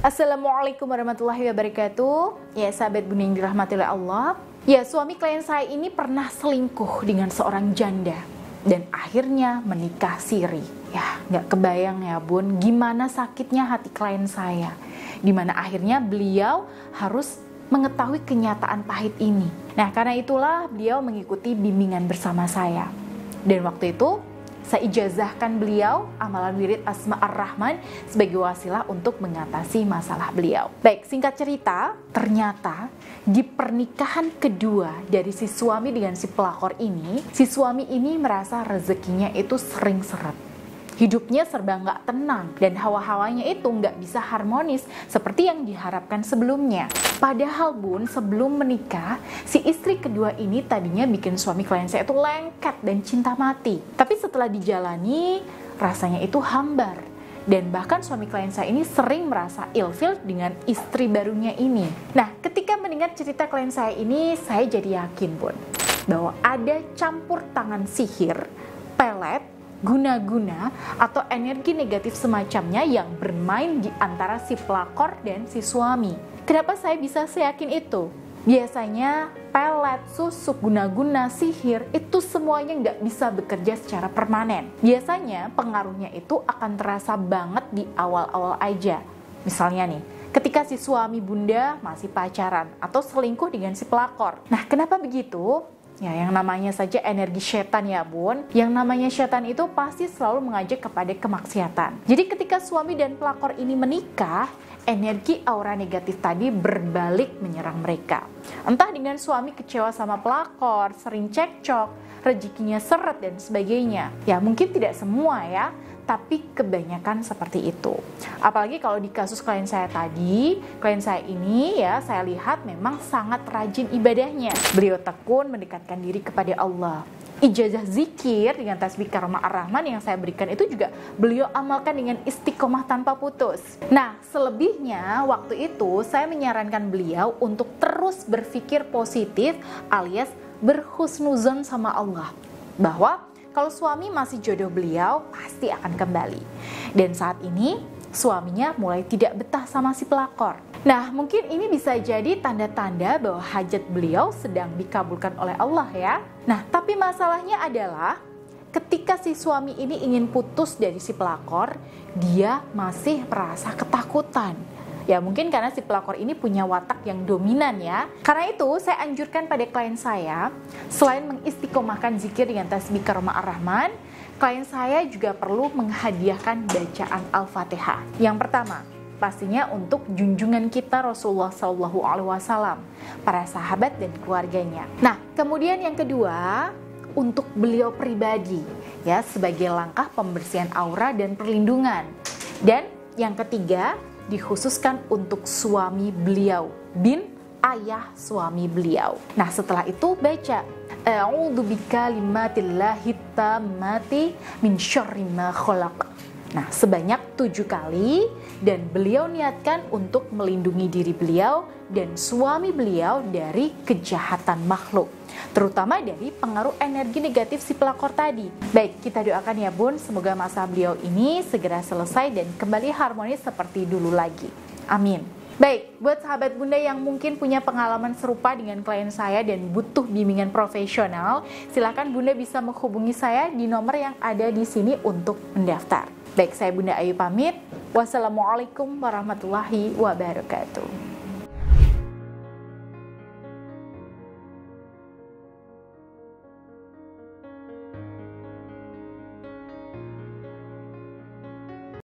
Assalamualaikum warahmatullahi wabarakatuh. Ya sahabat Bunda yang dirahmati oleh Allah. Ya, suami klien saya ini pernah selingkuh dengan seorang janda dan akhirnya menikah siri. Ya, nggak kebayang ya Bun, gimana sakitnya hati klien saya. Dimana akhirnya beliau harus mengetahui kenyataan pahit ini. Nah, karena itulah beliau mengikuti bimbingan bersama saya. Dan waktu itu saya ijazahkan beliau amalan wirid Asma Ar-Rahman sebagai wasilah untuk mengatasi masalah beliau. Baik, singkat cerita, ternyata di pernikahan kedua dari si suami dengan si pelakor ini, si suami ini merasa rezekinya itu sering seret. Hidupnya serba nggak tenang dan hawa-hawanya itu nggak bisa harmonis seperti yang diharapkan sebelumnya. Padahal Bun, sebelum menikah, si istri kedua ini tadinya bikin suami klien saya itu lengket dan cinta mati. Tapi setelah dijalani, rasanya itu hambar. Dan bahkan suami klien saya ini sering merasa ilfil dengan istri barunya ini. Nah, ketika mendengar cerita klien saya ini, saya jadi yakin Bun, bahwa ada campur tangan sihir, pelet, guna-guna atau energi negatif semacamnya yang bermain di antara si pelakor dan si suami. Kenapa saya bisa seyakin itu? Biasanya pelet, susuk, guna-guna, sihir itu semuanya nggak bisa bekerja secara permanen. Biasanya pengaruhnya itu akan terasa banget di awal-awal aja. Misalnya nih, ketika si suami bunda masih pacaran atau selingkuh dengan si pelakor. Nah, kenapa begitu? Ya, yang namanya saja energi setan ya Bun. Yang namanya setan itu pasti selalu mengajak kepada kemaksiatan. Jadi ketika suami dan pelakor ini menikah, energi aura negatif tadi berbalik menyerang mereka. Entah dengan suami kecewa sama pelakor, sering cekcok, rezekinya seret dan sebagainya. Ya mungkin tidak semua ya, tapi kebanyakan seperti itu. Apalagi kalau di kasus klien saya tadi, klien saya ini ya saya lihat memang sangat rajin ibadahnya. Beliau tekun mendekatkan diri kepada Allah. Ijazah zikir dengan tasbih Karomah Ar-Rahman yang saya berikan itu juga beliau amalkan dengan istiqomah tanpa putus. Nah, selebihnya waktu itu saya menyarankan beliau untuk terus berpikir positif alias berhusnuzon sama Allah. Bahwa kalau suami masih jodoh beliau, pasti akan kembali. Dan saat ini, suaminya mulai tidak betah sama si pelakor. Nah, mungkin ini bisa jadi tanda-tanda bahwa hajat beliau sedang dikabulkan oleh Allah ya. Nah, tapi masalahnya adalah ketika si suami ini ingin putus dari si pelakor, dia masih merasa ketakutan. Ya mungkin karena si pelakor ini punya watak yang dominan ya. Karena itu saya anjurkan pada klien saya, selain mengistiqomahkan zikir dengan tasbih Karomah Ar-Rahman, klien saya juga perlu menghadiahkan bacaan Al-Fatihah. Yang pertama, pastinya untuk junjungan kita Rasulullah SAW, para sahabat dan keluarganya. Nah, kemudian yang kedua, untuk beliau pribadi, ya sebagai langkah pembersihan aura dan perlindungan. Dan yang ketiga, dikhususkan untuk suami beliau, bin ayah suami beliau. Nah, setelah itu baca A'udzu bikalimatillahi tammati min syarri ma khalaq. Nah, sebanyak 7 kali dan beliau niatkan untuk melindungi diri beliau dan suami beliau dari kejahatan makhluk, terutama dari pengaruh energi negatif si pelakor tadi. Baik, kita doakan ya Bun, semoga masa beliau ini segera selesai dan kembali harmonis seperti dulu lagi. Amin. Baik, buat sahabat Bunda yang mungkin punya pengalaman serupa dengan klien saya dan butuh bimbingan profesional, silakan Bunda bisa menghubungi saya di nomor yang ada di sini untuk mendaftar. Baik, saya Bunda Ayu pamit. Wassalamualaikum warahmatullahi wabarakatuh.